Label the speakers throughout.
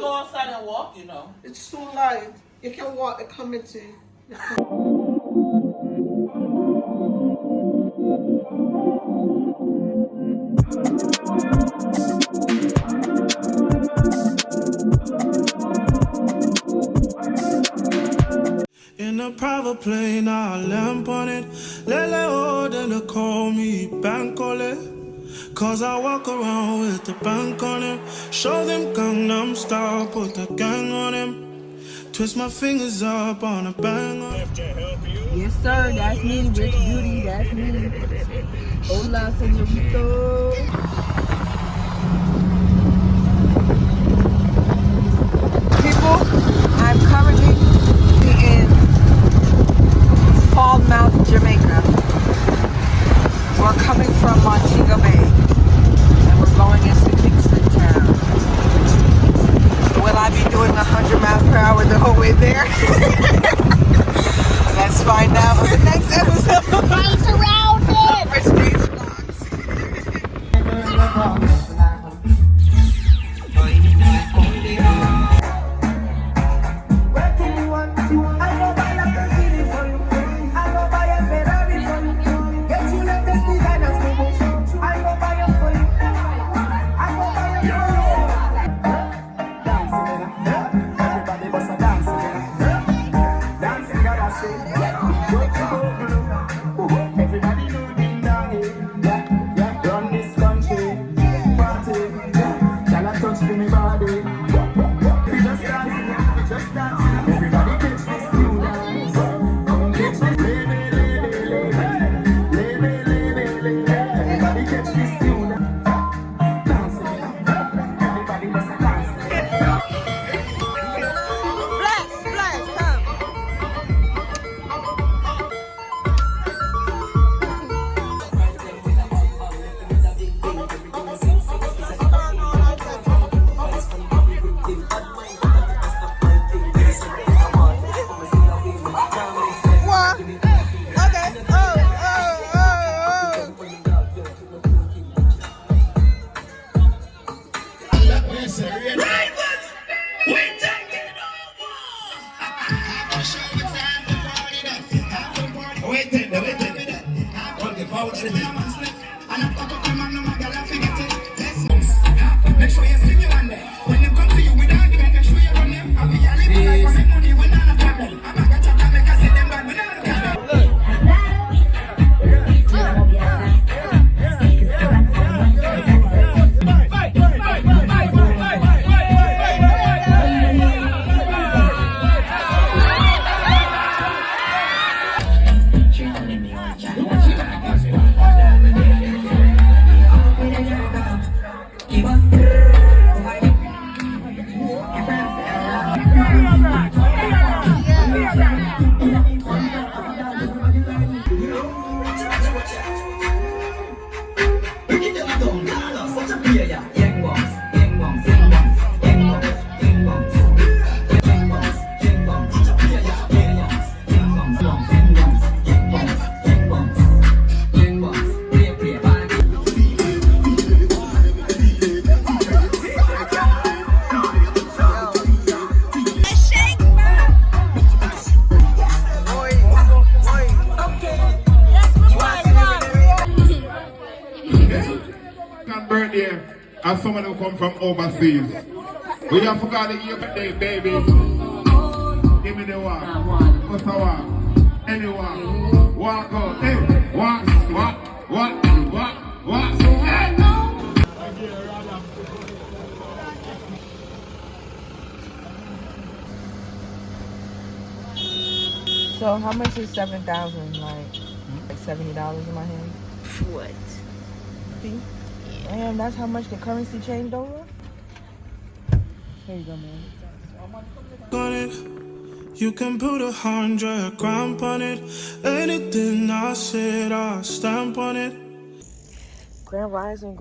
Speaker 1: go outside and walk, you know.
Speaker 2: It's too light. You can walk the committee.
Speaker 3: In a private plane, I lamp on it. Lele oh, then they call me Bankole. Cause I walk around with the bank on him. Show them Gangnam Style, put the gang on him. Twist my fingers up on a bang on.
Speaker 4: Yes, sir. That's me, Rich Beauty. That's me. Hola, señorito. People, I'm currently in Falmouth, Jamaica. We're coming from Montego Bay, and we're going into Kingston Town. Will I be doing 100 miles per hour the whole way there? Let's find out on the next episode. I'm surrounded. RDae's vlogs.
Speaker 5: Birthday, and some of them come from overseas. We have forgot the year birthday, baby. Give me the walk. What's the walk? Any walk. Walk out. Hey, walk. Hey.
Speaker 4: So how much is 7,000? Like $70 in my hand?
Speaker 6: What?
Speaker 4: See? Damn, that's how much the currency changed over? Here you go, man.
Speaker 3: On it. You can put 100 grand on it. Anything I said, I stamp on it.
Speaker 4: Grand Rising.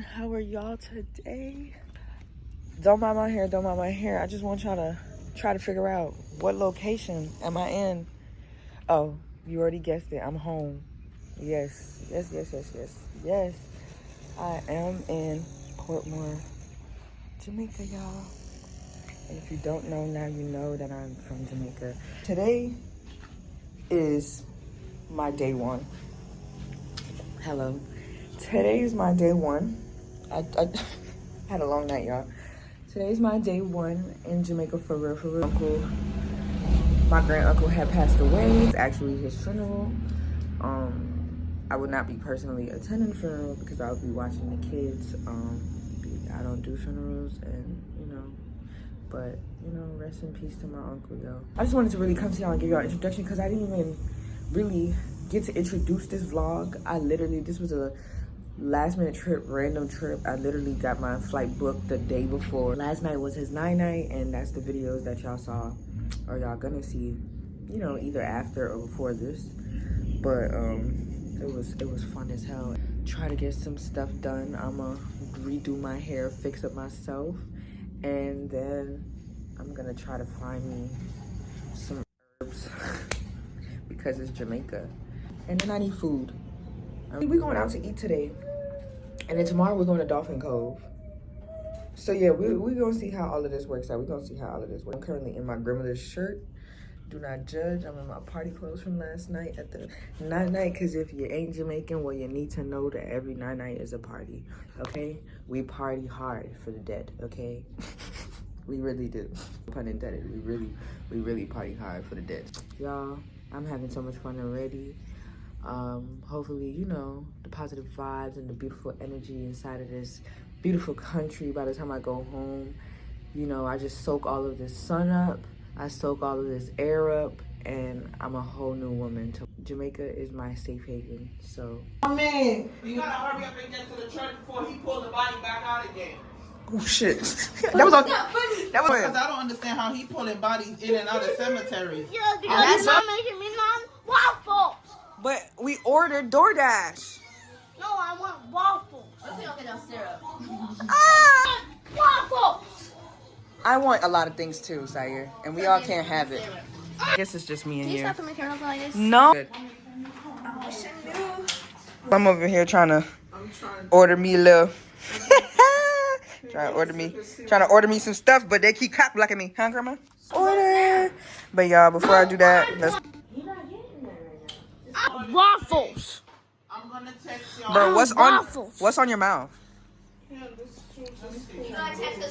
Speaker 4: How are y'all today? Don't mind my hair. I just want y'all to try to figure out what location am I in. Oh, you already guessed it. I'm home. Yes. I am in Portmore, Jamaica, y'all. And if you don't know, now you know that I'm from Jamaica. Today is my day one. Hello. Today is my day one. I had a long night, y'all. Today's my day one in Jamaica for real, for real. My grand uncle had passed away. It's actually his funeral. I would not be personally attending the funeral because I would be watching the kids. I don't do funerals, and but rest in peace to my uncle, yo. I just wanted to really come to y'all and give y'all an introduction because I didn't even really get to introduce this vlog. This was a last minute trip, random trip. I literally got my flight booked the day before. Last night was his night, and that's the videos that y'all saw, or y'all gonna see, either after or before this. But it was fun as hell. Try to get some stuff done. I'ma redo my hair, fix up myself, and then I'm gonna try to find me some herbs because it's Jamaica. And then I need food. We're going out to eat today, and then tomorrow we're going to Dolphin Cove. So yeah, we're gonna see how all of this works out. We're gonna see how all of this works. I'm currently in my grandmother's shirt. Do not judge. I'm in my party clothes from last night at the night, because if you ain't Jamaican, well, you need to know that every night is a party, okay? We party hard for the dead, okay? We really do. Pun intended. We really party hard for the dead. Y'all, I'm having so much fun already. Hopefully, the positive vibes and the beautiful energy inside of this beautiful country by the time I go home. I just soak all of this sun up. I soak all of this air up, and I'm a whole new woman. Jamaica is my safe haven, so.
Speaker 2: Oh man, you gotta hurry up and get to the church before he pulled the body back out again.
Speaker 4: Oh shit. That was on. That was.
Speaker 2: Because I don't understand how he pulling bodies in and out of cemeteries.
Speaker 1: Yeah, because he's not making me waffles.
Speaker 4: But we ordered DoorDash.
Speaker 1: No, I want waffles.
Speaker 6: Let's see, okay, now syrup.
Speaker 1: Waffles.
Speaker 4: I want a lot of things too, Sire, and we all can't have it. I guess it's just me in
Speaker 1: Can you
Speaker 4: here.
Speaker 1: stop putting my camera up like this?
Speaker 4: No. I'm over here trying to order me a little. Trying to order me some stuff, but they keep cop blocking me, huh, Grandma? Order. But y'all, before I do that, let's.
Speaker 1: Waffles.
Speaker 2: I'm gonna text y'all.
Speaker 4: Bro,
Speaker 1: Waffles.
Speaker 4: what's on your mouth?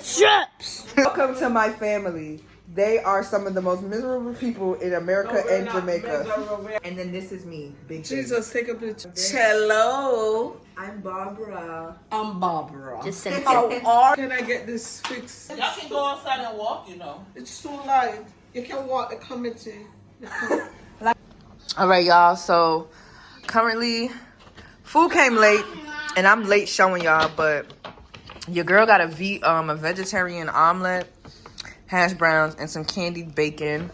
Speaker 1: Chips.
Speaker 4: Welcome to my family. They are some of the most miserable people in America and Jamaica. And then this is me, Big
Speaker 2: Jesus, take a picture.
Speaker 4: Hello, I'm Barbara.
Speaker 2: I'm Barbara.
Speaker 6: Just send
Speaker 4: How are?
Speaker 2: Can I get this fixed?
Speaker 7: Y'all can go outside and walk,
Speaker 2: It's too light. You can walk the committee.
Speaker 4: All right, y'all. So currently, food came late, and I'm late showing y'all, but your girl got a vegetarian omelet, hash browns, and some candied bacon.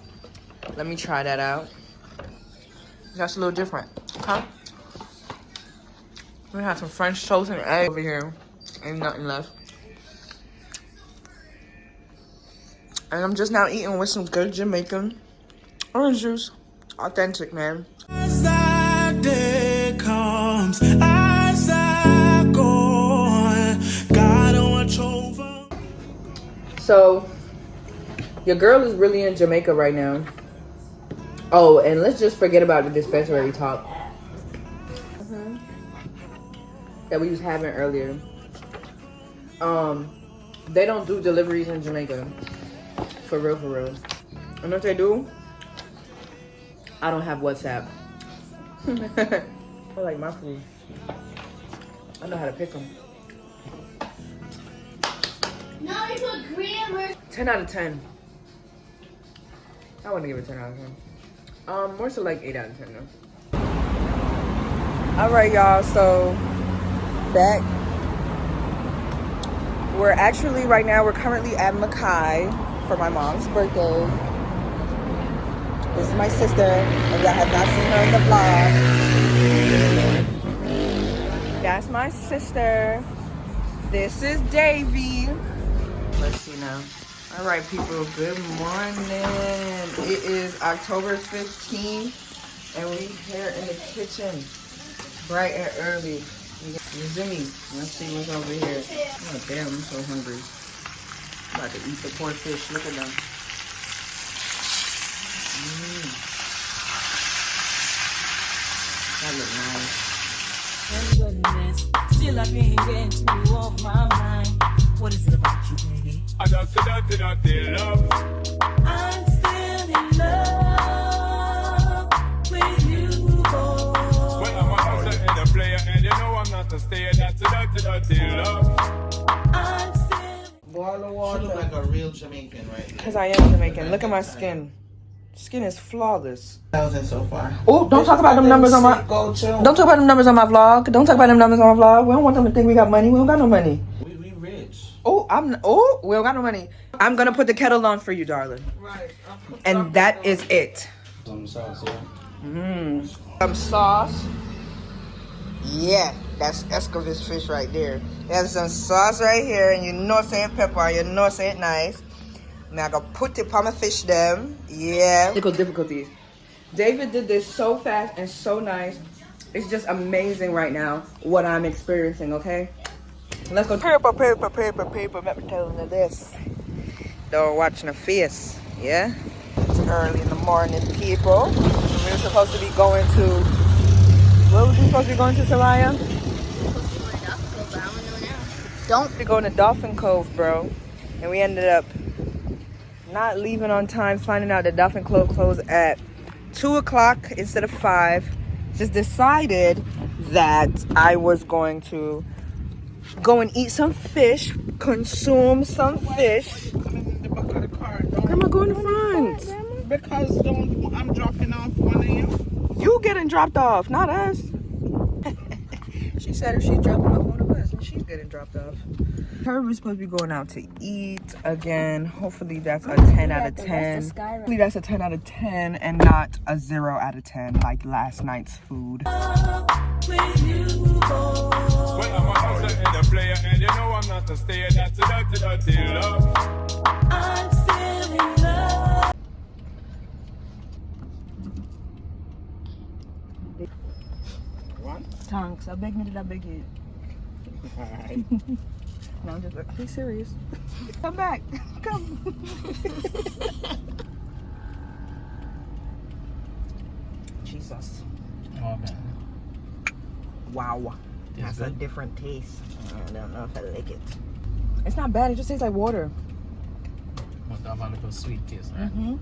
Speaker 4: Let me try that out. That's a little different, okay? We have some French toast and egg over here. Ain't nothing left. And I'm just now eating with some good Jamaican orange juice. Authentic, man.
Speaker 3: As that day comes, as I go on, gotta watch over.
Speaker 4: So, your girl is really in Jamaica right now. Oh, and let's just forget about the dispensary talk that we was having earlier. They don't do deliveries in Jamaica. For real, for real. And if they do, I don't have WhatsApp. I like my food. I know how to pick them.
Speaker 1: No, you put grammar.
Speaker 4: 10 out of 10. I want to give it 10 out of 10. More so like 8 out of 10 though. All right, y'all. So back. We're actually right now. We're currently at Macau for my mom's birthday. This is my sister, and y'all have not seen her in the vlog. That's my sister. This is Davy. Let's see now. All right, people, good morning. It is October 15th, and we here in the kitchen, bright and early. Jimmy, let's see what's over here. Oh, damn, I'm so hungry. About to eat the poor fish. Look at them. That look nice.
Speaker 6: Still I can't get you off my mind.
Speaker 4: What is it about you, baby?
Speaker 6: I just dirty love. I'm still in love with you, boy. Well, I'm a hustler and a player, and you know I'm not a stayer. That's dirty love. I'm still.
Speaker 2: Boil the water. She look like a real Jamaican right here.
Speaker 4: Because I am Jamaican. Look at my skin. Skin is flawless.
Speaker 2: 1,000 so far.
Speaker 4: Oh, don't talk about them numbers on my. Don't talk about them numbers on my vlog. Don't talk about them numbers on my vlog. We don't want them to think we got money. We don't got no money.
Speaker 2: We rich.
Speaker 4: Oh, we don't got no money. I'm gonna put the kettle on for you, darling.
Speaker 2: Right.
Speaker 4: And that is it.
Speaker 7: Some sauce, yeah.
Speaker 4: Some sauce. Yeah, that's Escovitch fish right there. There's some sauce right here, and you know it's ain't pepper, you know it's ain't nice. Now I gotta put it on my fish them. Yeah. Technical difficulties. David did this so fast and so nice. It's just amazing right now what I'm experiencing, okay? Let's go. Paper. Let me tell you this. They're watching the face, yeah? It's early in the morning, people. We were supposed to be going to... Where were we supposed to be going to, Soraya? Don't be going to Dolphin Cove, bro. And we ended up not leaving on time, finding out that Dolphin Cove closed at 2 o'clock instead of 5. Just decided that I was going to go and eat some fish, consume some fish.
Speaker 2: Come in the back of the car.
Speaker 4: Grandma, go in the front.
Speaker 2: Because I'm dropping off one of you.
Speaker 4: You getting dropped off, not us. She said if she's dropping off one of us, then she's getting dropped off. Her, we're supposed to be going out to eat again. Hopefully that's a 10 out of 10. Hopefully that's a 10 out of 10 and not a 0 out of 10 like last night's food.
Speaker 6: Well, I'm a hustler and a player, and you know I'm not a stayer. That's dirty love. I'm still in love.
Speaker 2: One?
Speaker 4: Thanks. I beg you.
Speaker 2: Alright.
Speaker 4: No, I'm just like, be serious. Come back. Come. Jesus.
Speaker 7: Oh, man.
Speaker 4: Wow.
Speaker 7: Tastes
Speaker 4: That's a
Speaker 7: good?
Speaker 4: different taste. I don't know if I like it. It's not bad. It just tastes like water.
Speaker 7: Must have a little sweet taste, right?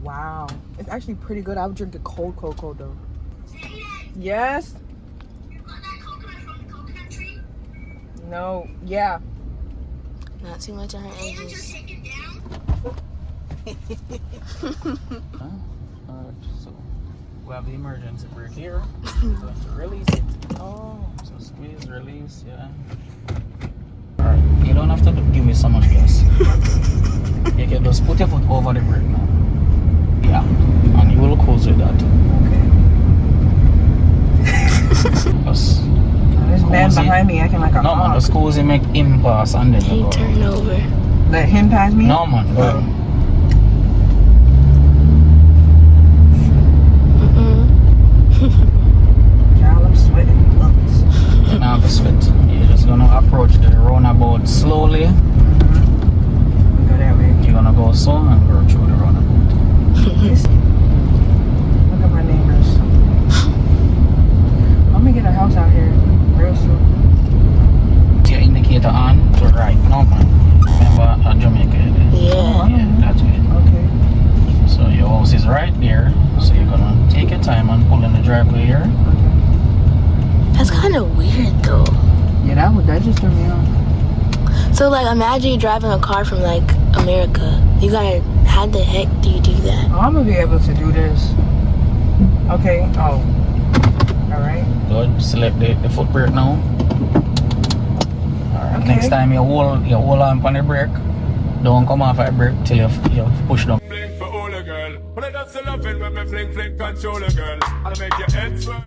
Speaker 4: Wow. It's actually pretty good. I would drink it cold though. Yes?
Speaker 1: You got that coconut from the coconut tree?
Speaker 4: No. Yeah.
Speaker 1: Not too much on her Didn't you edges. take it down?
Speaker 7: Alright, so we have the emergency brake here. Going to release it.
Speaker 4: Oh.
Speaker 7: So squeeze, release, yeah. Alright, you don't have to give me so much gas. You can just put your foot over the brake now. Yeah, and you will close with that. Just
Speaker 4: This man behind me acting like a
Speaker 7: no man, just close and make him pass and then you go.
Speaker 1: Turn over.
Speaker 4: Let him pass me?
Speaker 7: No man, go.
Speaker 4: Child, I'm sweating.
Speaker 7: You now have to sweat. You're just gonna approach the roundabout slowly.
Speaker 4: Go that way.
Speaker 7: You're gonna go so and go through the roundabout.
Speaker 4: Look at my neighbors. I'm gonna get a house out here real soon.
Speaker 7: Your indicator on to right. No man. Remember Jamaica?
Speaker 1: Yeah.
Speaker 7: Yeah, that's it.
Speaker 4: Okay.
Speaker 7: So your house is right there. So you're gonna take your time and pull in the driveway here.
Speaker 1: That's kind of weird though.
Speaker 4: Yeah, that just threw me off.
Speaker 1: So like, imagine you driving a car from like America. You gotta, how the heck do you do that?
Speaker 4: Oh, I'm gonna be able to do this. Okay. Oh. All right.
Speaker 7: Good. Select the foot brake now. Alright.
Speaker 4: Okay.
Speaker 7: Next time you hold on the brake. Don't come off at brake till you push down.
Speaker 6: Fling for all a girl. But I just love it when me fling control a girl. I'll make your head swirl.